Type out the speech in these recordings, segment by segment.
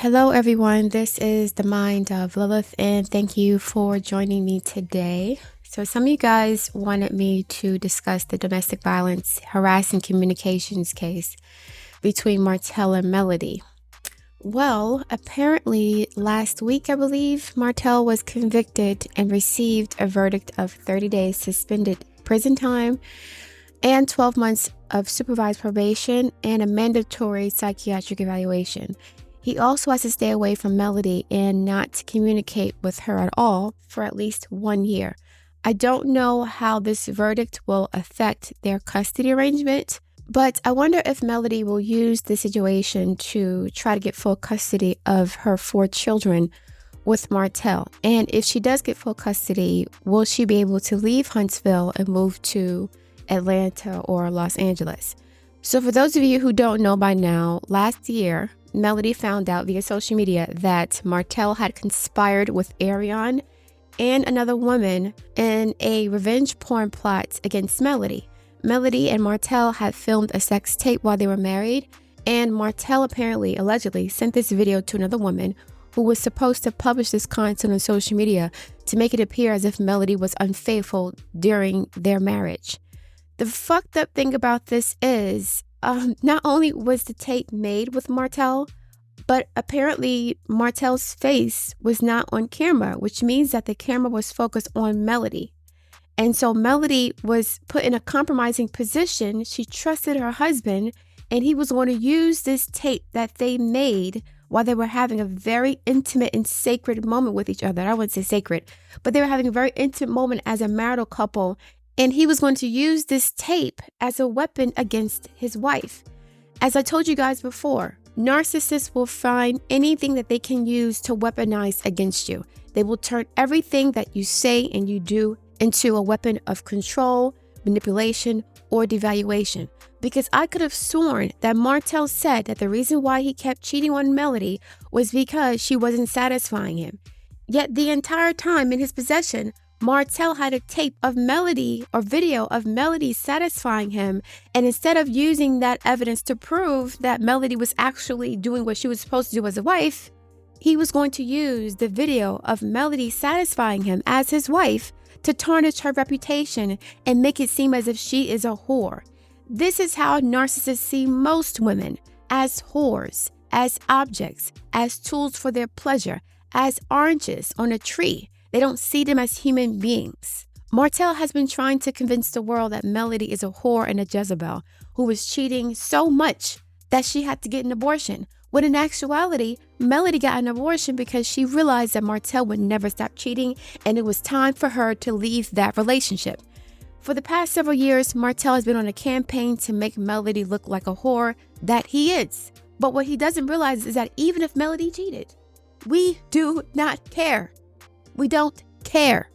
Hello, everyone. This is the mind of Lilith, and thank you for joining me today. So, some of you guys wanted me to discuss the domestic violence harassing communications case between Martell and Melody. Well, apparently last week, I believe, Martell was convicted and received a verdict of 30 days suspended prison time and 12 months of supervised probation and a mandatory psychiatric evaluation. He also has to stay away from Melody and not communicate with her at all for at least 1 year. I don't know how this verdict will affect their custody arrangement, but I wonder if Melody will use the situation to try to get full custody of her 4 children with Martell. And if she does get full custody, will she be able to leave Huntsville and move to Atlanta or Los Angeles? So for those of you who don't know by now, last year, Melody found out via social media that Martell had conspired with Arion and another woman in a revenge porn plot against Melody. Melody and Martell had filmed a sex tape while they were married, and Martell allegedly sent this video to another woman who was supposed to publish this content on social media to make it appear as if Melody was unfaithful during their marriage. The fucked up thing about this is, not only was the tape made with Martell, but apparently Martell's face was not on camera, which means that the camera was focused on Melody. And so Melody was put in a compromising position. She trusted her husband, and he was going to use this tape that they made while they were having a very intimate and sacred moment with each other. I wouldn't say sacred, but they were having a very intimate moment as a marital couple. And he was going to use this tape as a weapon against his wife. As I told you guys before, narcissists will find anything that they can use to weaponize against you. They will turn everything that you say and you do into a weapon of control, manipulation, or devaluation. Because I could have sworn that Martell said that the reason why he kept cheating on Melody was because she wasn't satisfying him. Yet the entire time in his possession, Martell had a tape of Melody or video of Melody satisfying him, and instead of using that evidence to prove that Melody was actually doing what she was supposed to do as a wife, he was going to use the video of Melody satisfying him as his wife to tarnish her reputation and make it seem as if she is a whore. This is how narcissists see most women, as whores, as objects, as tools for their pleasure, as oranges on a tree. They don't see them as human beings. Martell has been trying to convince the world that Melody is a whore and a Jezebel who was cheating so much that she had to get an abortion. When in actuality, Melody got an abortion because she realized that Martell would never stop cheating, and it was time for her to leave that relationship. For the past several years, Martell has been on a campaign to make Melody look like a whore that he is. But what he doesn't realize is that even if Melody cheated, we do not care. We don't care.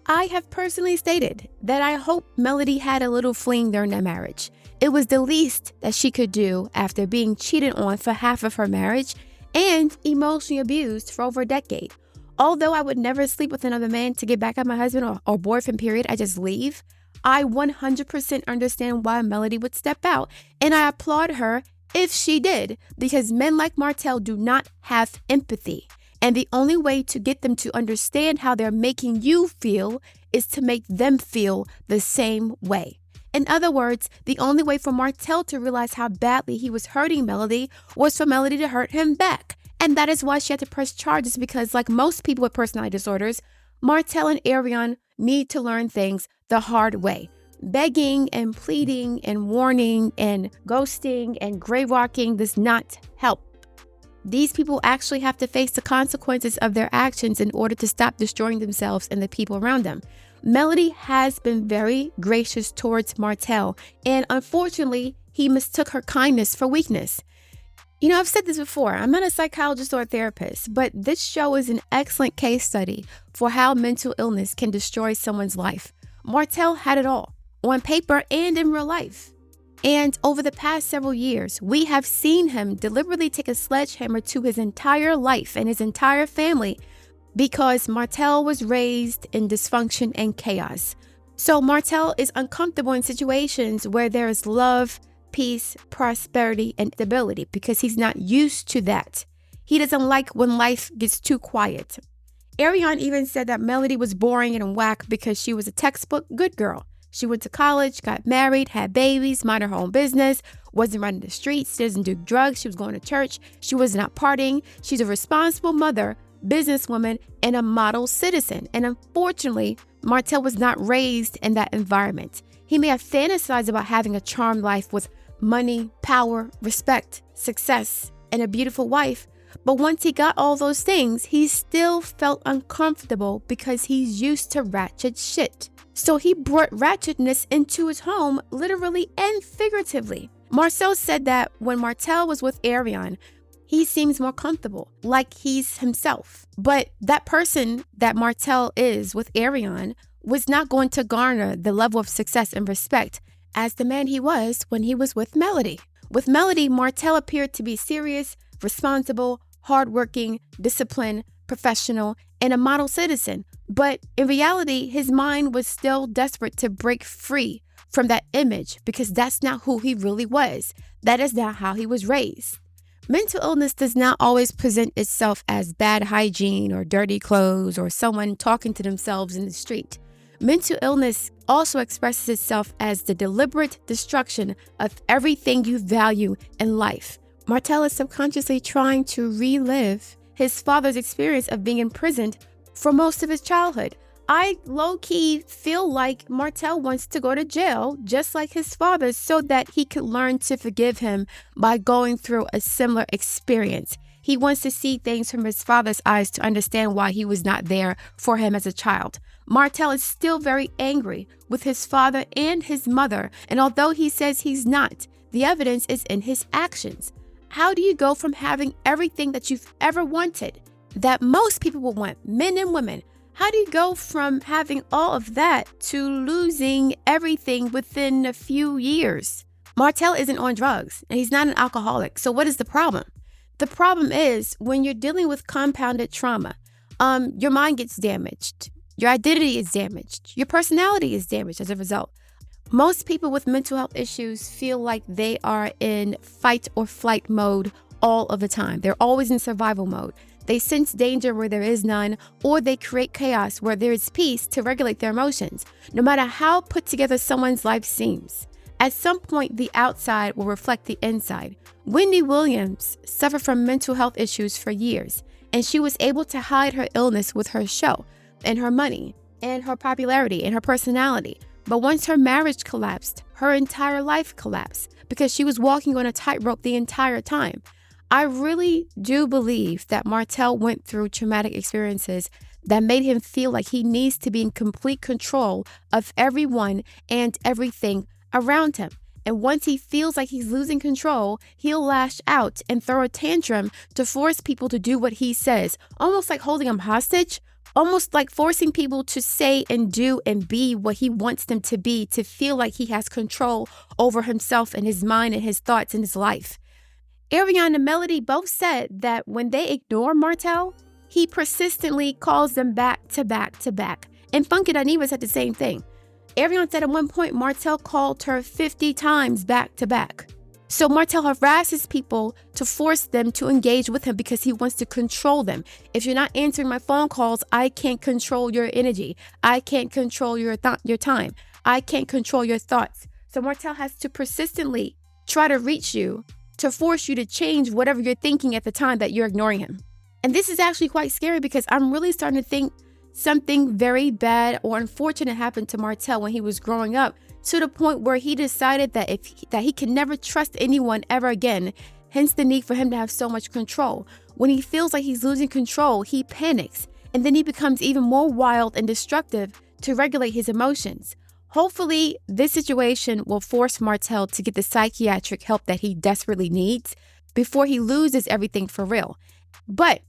I have personally stated that I hope Melody had a little fling during their marriage. It was the least that she could do after being cheated on for half of her marriage and emotionally abused for over a decade. Although I would never sleep with another man to get back at my husband or boyfriend, period, I just leave. I 100% understand why Melody would step out, and I applaud her if she did, because men like Martell do not have empathy. And the only way to get them to understand how they're making you feel is to make them feel the same way. In other words, the only way for Martell to realize how badly he was hurting Melody was for Melody to hurt him back. And that is why she had to press charges, because like most people with personality disorders, Martell and Arion need to learn things the hard way. Begging and pleading and warning and ghosting and grave walking does not help. These people actually have to face the consequences of their actions in order to stop destroying themselves and the people around them. Melody has been very gracious towards Martell, and unfortunately, he mistook her kindness for weakness. You know, I've said this before, I'm not a psychologist or a therapist, but this show is an excellent case study for how mental illness can destroy someone's life. Martell had it all, on paper and in real life. And over the past several years, we have seen him deliberately take a sledgehammer to his entire life and his entire family because Martell was raised in dysfunction and chaos. So Martell is uncomfortable in situations where there is love, peace, prosperity, and stability because he's not used to that. He doesn't like when life gets too quiet. Ariane even said that Melody was boring and whack because she was a textbook good girl. She went to college, got married, had babies, minded her own business, wasn't running the streets, doesn't do drugs, she was going to church, she was not partying. She's a responsible mother, businesswoman, and a model citizen. And unfortunately, Martell was not raised in that environment. He may have fantasized about having a charmed life with money, power, respect, success, and a beautiful wife. But once he got all those things, he still felt uncomfortable because he's used to ratchet shit. So he brought ratchetness into his home, literally and figuratively. Marcel said that when Martell was with Ariane, he seems more comfortable, like he's himself. But that person that Martell is with Ariane was not going to garner the level of success and respect as the man he was when he was with Melody. With Melody, Martell appeared to be serious, responsible, hardworking, disciplined, professional, and a model citizen. But in reality, his mind was still desperate to break free from that image because that's not who he really was. That is not how he was raised. Mental illness does not always present itself as bad hygiene or dirty clothes or someone talking to themselves in the street. Mental illness also expresses itself as the deliberate destruction of everything you value in life. Martell is subconsciously trying to relive his father's experience of being imprisoned for most of his childhood. I low-key feel like Martell wants to go to jail just like his father so that he could learn to forgive him by going through a similar experience. He wants to see things from his father's eyes to understand why he was not there for him as a child. Martell is still very angry with his father and his mother, and although he says he's not, the evidence is in his actions. How do you go from having everything that you've ever wanted, that most people will want, men and women? How do you go from having all of that to losing everything within a few years? Martell isn't on drugs and he's not an alcoholic. So what is the problem? The problem is when you're dealing with compounded trauma, your mind gets damaged. Your identity is damaged. Your personality is damaged as a result. Most people with mental health issues feel like they are in fight or flight mode all of the time. They're always in survival mode. They sense danger where there is none, or they create chaos where there is peace to regulate their emotions, no matter how put together someone's life seems. At some point, the outside will reflect the inside. Wendy Williams suffered from mental health issues for years, and she was able to hide her illness with her show, and her money, and her popularity, and her personality. But once her marriage collapsed, her entire life collapsed because she was walking on a tightrope the entire time. I really do believe that Martell went through traumatic experiences that made him feel like he needs to be in complete control of everyone and everything around him. And once he feels like he's losing control, he'll lash out and throw a tantrum to force people to do what he says, almost like holding him hostage, almost like forcing people to say and do and be what he wants them to be, to feel like he has control over himself and his mind and his thoughts and his life. Ariane and Melody both said that when they ignore Martell, he persistently calls them back to back to back. And Funky Dineva said the same thing. Ariane said at one point Martell called her 50 times back to back. So Martell harasses people to force them to engage with him because he wants to control them. If you're not answering my phone calls, I can't control your energy. I can't control your time. I can't control your thoughts. So Martell has to persistently try to reach you to force you to change whatever you're thinking at the time that you're ignoring him. And this is actually quite scary because I'm really starting to think something very bad or unfortunate happened to Martell when he was growing up, to the point where he decided that he can never trust anyone ever again, hence the need for him to have so much control. When he feels like he's losing control, he panics, and then he becomes even more wild and destructive to regulate his emotions. Hopefully, this situation will force Martell to get the psychiatric help that he desperately needs before he loses everything for real. But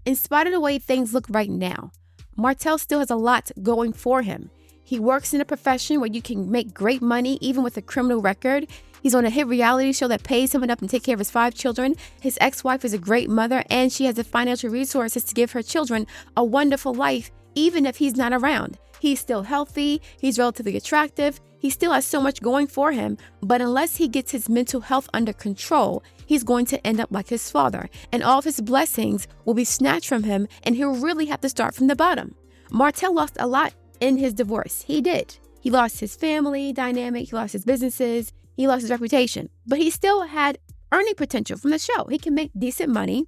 in spite of the way things look right now, Martell still has a lot going for him. He works in a profession where you can make great money even with a criminal record. He's on a hit reality show that pays him enough to take care of his 5 children. His ex-wife is a great mother, and she has the financial resources to give her children a wonderful life even if he's not around. He's still healthy. He's relatively attractive. He still has so much going for him. But unless he gets his mental health under control, he's going to end up like his father. And all of his blessings will be snatched from him, and he'll really have to start from the bottom. Martell lost a lot in his divorce. He did. He lost his family dynamic. He lost his businesses. He lost his reputation. But he still had earning potential from the show. He can make decent money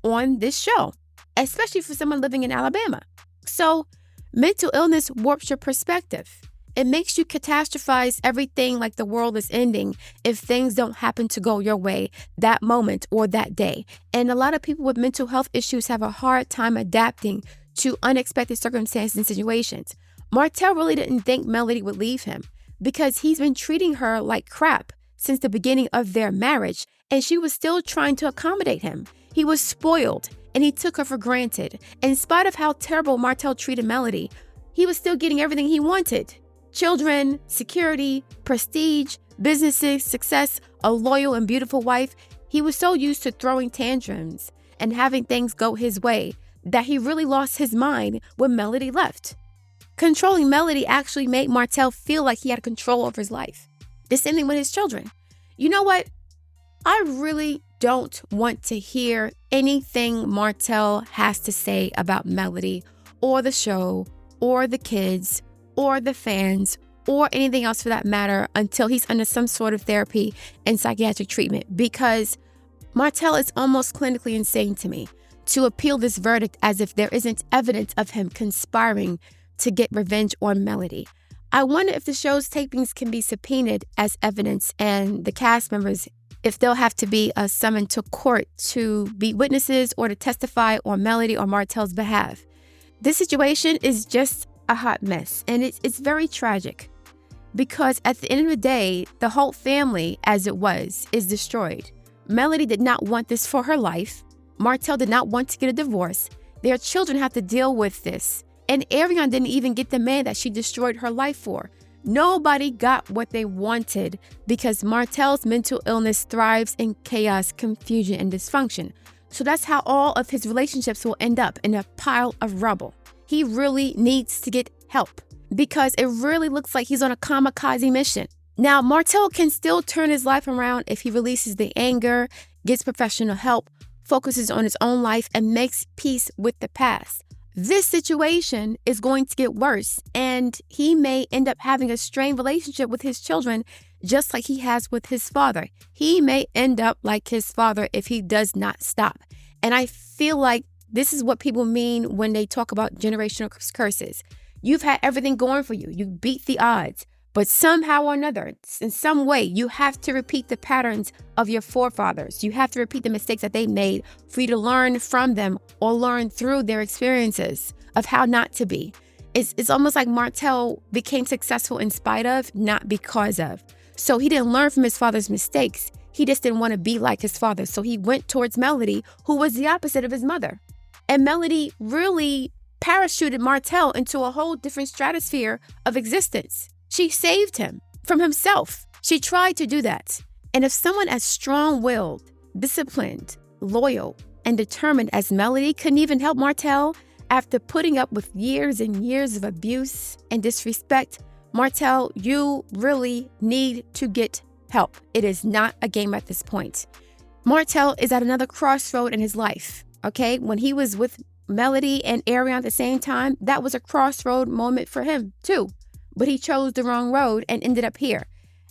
on this show, especially for someone living in Alabama. So mental illness warps your perspective. It makes you catastrophize everything like the world is ending if things don't happen to go your way that moment or that day. And a lot of people with mental health issues have a hard time adapting to unexpected circumstances and situations. Martell really didn't think Melody would leave him because he's been treating her like crap since the beginning of their marriage, and she was still trying to accommodate him. He was spoiled, and he took her for granted. In spite of how terrible Martell treated Melody, he was still getting everything he wanted. Children, security, prestige, businesses, success, a loyal and beautiful wife. He was so used to throwing tantrums and having things go his way that he really lost his mind when Melody left. Controlling Melody actually made Martell feel like he had control over his life. The same thing with his children. You know what? I really don't want to hear anything Martell has to say about Melody or the show or the kids or the fans or anything else for that matter until he's under some sort of therapy and psychiatric treatment, because Martell is almost clinically insane to me to appeal this verdict as if there isn't evidence of him conspiring to get revenge on Melody. I wonder if the show's tapings can be subpoenaed as evidence, and the cast members, if they'll have to be summoned to court to be witnesses or to testify on Melody or Martell's behalf. This situation is just a hot mess, and it's very tragic because at the end of the day, the whole family, as it was, is destroyed. Melody did not want this for her life. Martell did not want to get a divorce. Their children have to deal with this. And Ariane didn't even get the man that she destroyed her life for. Nobody got what they wanted because Martell's mental illness thrives in chaos, confusion, and dysfunction. So that's how all of his relationships will end up in a pile of rubble. He really needs to get help because it really looks like he's on a kamikaze mission. Now, Martell can still turn his life around if he releases the anger, gets professional help, focuses on his own life, and makes peace with the past. This situation is going to get worse, and he may end up having a strained relationship with his children, just like he has with his father. He may end up like his father if he does not stop. And I feel like this is what people mean when they talk about generational curses. You've had everything going for you. You beat the odds. But somehow or another, in some way, you have to repeat the patterns of your forefathers. You have to repeat the mistakes that they made for you to learn from them or learn through their experiences of how not to be. It's almost like Martell became successful in spite of, not because of. So he didn't learn from his father's mistakes. He just didn't want to be like his father. So he went towards Melody, who was the opposite of his mother. And Melody really parachuted Martell into a whole different stratosphere of existence. She saved him from himself. She tried to do that. And if someone as strong-willed, disciplined, loyal, and determined as Melody couldn't even help Martell after putting up with years and years of abuse and disrespect, Martell, you really need to get help. It is not a game at this point. Martell is at another crossroad in his life, okay? When he was with Melody and Ariane at the same time, that was a crossroad moment for him too. But he chose the wrong road and ended up here.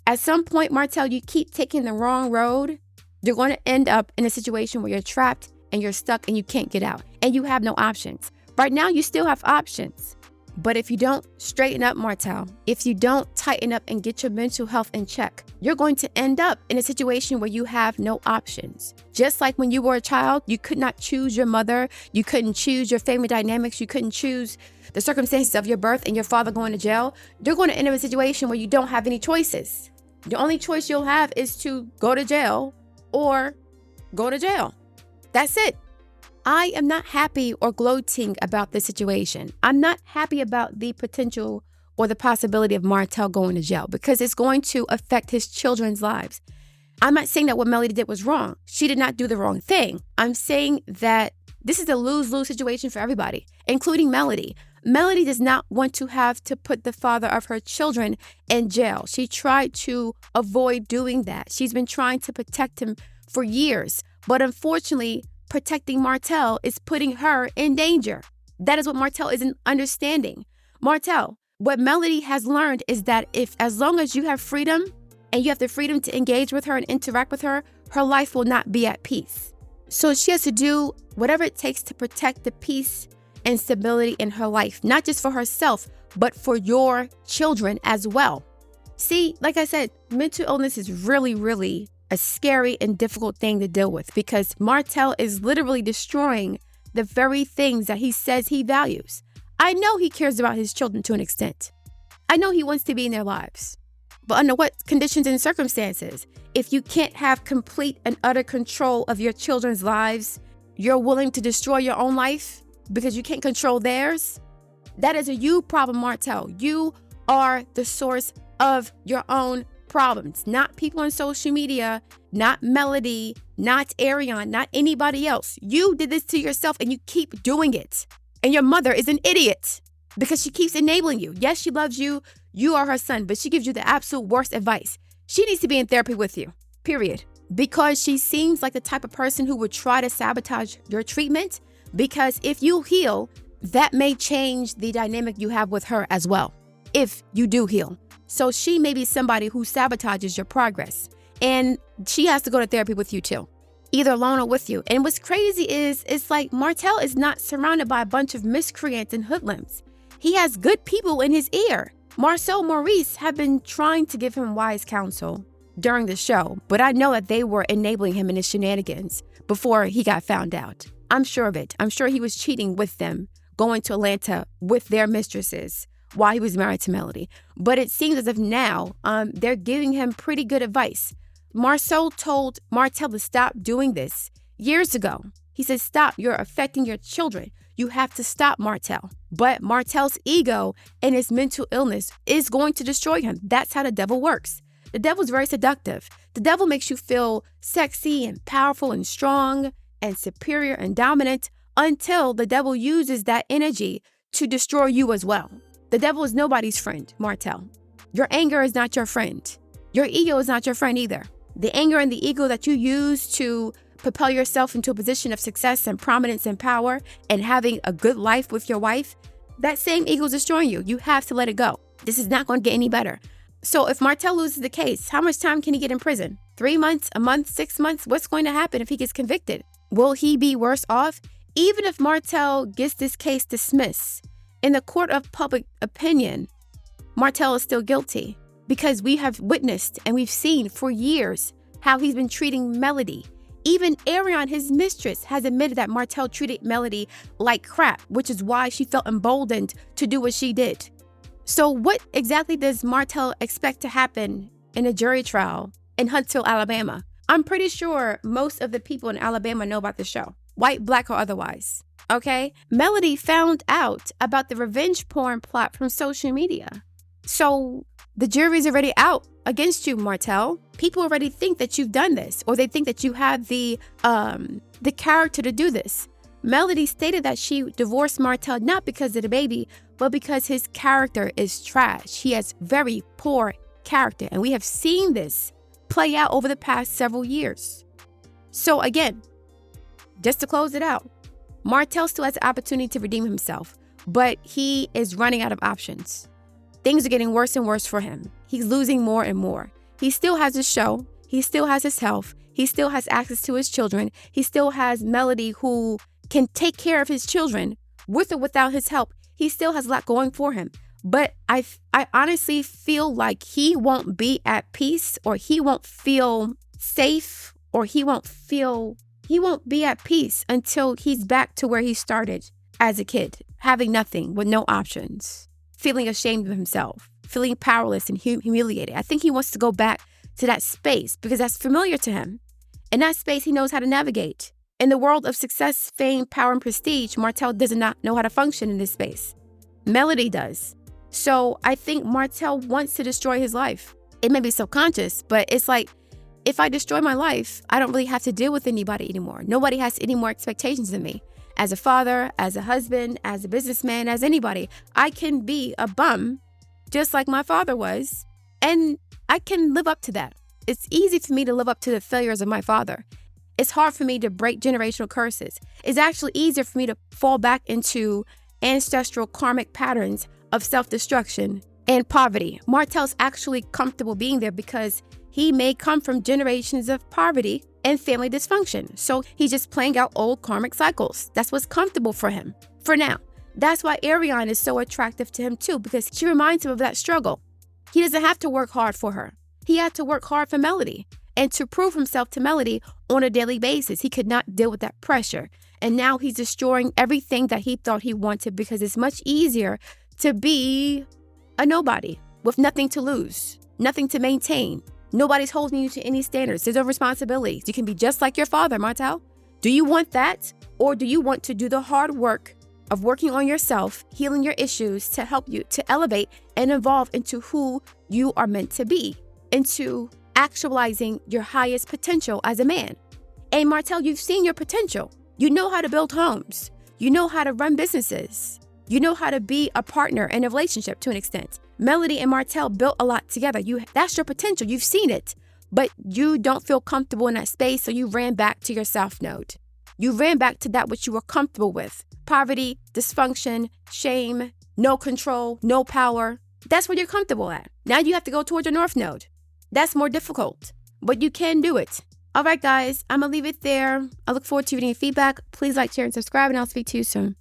At some point, Martell, you keep taking the wrong road, you're going to end up in a situation where you're trapped and you're stuck and you can't get out and you have no options. Right now, you still have options. But if you don't straighten up, Martell, if you don't tighten up and get your mental health in check, you're going to end up in a situation where you have no options. Just like when you were a child, you could not choose your mother, you couldn't choose your family dynamics, you couldn't choose the circumstances of your birth and your father going to jail. You're going to end up in a situation where you don't have any choices. The only choice you'll have is to go to jail or go to jail. That's it. I am not happy or gloating about this situation. I'm not happy about the potential or the possibility of Martell going to jail because it's going to affect his children's lives. I'm not saying that what Melody did was wrong. She did not do the wrong thing. I'm saying that this is a lose-lose situation for everybody, including Melody. Melody does not want to have to put the father of her children in jail. She tried to avoid doing that. She's been trying to protect him for years. But unfortunately, protecting Martell is putting her in danger. That is what Martell isn't understanding. Martell, what Melody has learned is that as long as you have freedom and you have the freedom to engage with her and interact with her, her life will not be at peace. So she has to do whatever it takes to protect the peace and stability in her life, not just for herself, but for your children as well. See, like I said, mental illness is really, really a scary and difficult thing to deal with because Martell is literally destroying the very things that he says he values. I know he cares about his children to an extent. I know he wants to be in their lives. But under what conditions and circumstances? If you can't have complete and utter control of your children's lives, you're willing to destroy your own life because you can't control theirs? That is a you problem, Martell. You are the source of your own problems, not people on social media, not Melody, not Arion, not anybody else. You did this to yourself and you keep doing it. And your mother is an idiot because she keeps enabling you. Yes, she loves you. You are her son, but she gives you the absolute worst advice. She needs to be in therapy with you, period. Because she seems like the type of person who would try to sabotage your treatment. Because if you heal, that may change the dynamic you have with her as well, if you do heal. So she may be somebody who sabotages your progress. And she has to go to therapy with you too, either alone or with you. And what's crazy is it's like Martell is not surrounded by a bunch of miscreants and hoodlums. He has good people in his ear. Marcel Maurice have been trying to give him wise counsel during the show, but I know that they were enabling him in his shenanigans before he got found out. I'm sure of it. I'm sure he was cheating with them, going to Atlanta with their mistresses while he was married to Melody. But it seems as if now they're giving him pretty good advice. Marcel told Martell to stop doing this years ago. He said, stop, you're affecting your children. You have to stop, Martell. But Martell's ego and his mental illness is going to destroy him. That's how the devil works. The devil's very seductive. The devil makes you feel sexy and powerful and strong and superior and dominant until the devil uses that energy to destroy you as well. The devil is nobody's friend, Martell. Your anger is not your friend. Your ego is not your friend either. The anger and the ego that you use to propel yourself into a position of success and prominence and power and having a good life with your wife, that same ego is destroying you. You have to let it go. This is not going to get any better. So if Martell loses the case, how much time can he get in prison? 3 months, a month, 6 months? What's going to happen if he gets convicted? Will he be worse off? Even if Martell gets this case dismissed, in the court of public opinion, Martell is still guilty because we have witnessed and we've seen for years how he's been treating Melody. Even Arion, his mistress, has admitted that Martell treated Melody like crap, which is why she felt emboldened to do what she did. So what exactly does Martell expect to happen in a jury trial in Huntsville, Alabama? I'm pretty sure most of the people in Alabama know about the show, white, black, or otherwise. Okay? Melody found out about the revenge porn plot from social media. So the jury's already out against you, Martell. People already think that you've done this, or they think that you have the character to do this. Melody stated that she divorced Martell not because of the baby, but because his character is trash. He has very poor character, and we have seen this play out over the past several years. So again, just to close it out, Martell still has the opportunity to redeem himself, but he is running out of options. Things are getting worse and worse for him. He's losing more and more. He still has his show. He still has his health. He still has access to his children. He still has Melody who can take care of his children with or without his help. He still has a lot going for him. But I honestly feel like he won't be at peace, or he won't feel safe, or he won't be at peace until he's back to where he started as a kid, having nothing, with no options, feeling ashamed of himself, feeling powerless and humiliated. I think he wants to go back to that space because that's familiar to him. In that space, he knows how to navigate. In the world of success, fame, power, and prestige, Martell does not know how to function in this space. Melody does. So I think Martell wants to destroy his life. It may be subconscious, but it's like, if I destroy my life, I don't really have to deal with anybody anymore. Nobody has any more expectations of me. as a father, as a husband, as a businessman, as anybody. I can be a bum just like my father was, and I can live up to that. It's easy for me to live up to the failures of my father. It's hard for me to break generational curses. It's actually easier for me to fall back into ancestral karmic patterns of self-destruction and poverty. Martell's actually comfortable being there because he may come from generations of poverty and family dysfunction. So he's just playing out old karmic cycles. That's what's comfortable for him for now. That's why Ariane is so attractive to him too, because she reminds him of that struggle. He doesn't have to work hard for her. He had to work hard for Melody and to prove himself to Melody on a daily basis. He could not deal with that pressure. And now he's destroying everything that he thought he wanted because it's much easier to be a nobody with nothing to lose, nothing to maintain. Nobody's holding you to any standards. There's no responsibilities. You can be just like your father, Martell. Do you want that? Or do you want to do the hard work of working on yourself, healing your issues to help you to elevate and evolve into who you are meant to be, into actualizing your highest potential as a man? And Martell, you've seen your potential. You know how to build homes. You know how to run businesses. You know how to be a partner in a relationship to an extent. Melody and Martell built a lot together. That's your potential. You've seen it, but you don't feel comfortable in that space, so you ran back to your self node. You ran back to that which you were comfortable with. Poverty, dysfunction, shame, no control, no power. That's what you're comfortable at. Now you have to go towards your north node. That's more difficult, but you can do it. All right, guys, I'm going to leave it there. I look forward to reading your feedback. Please like, share, and subscribe, and I'll speak to you soon.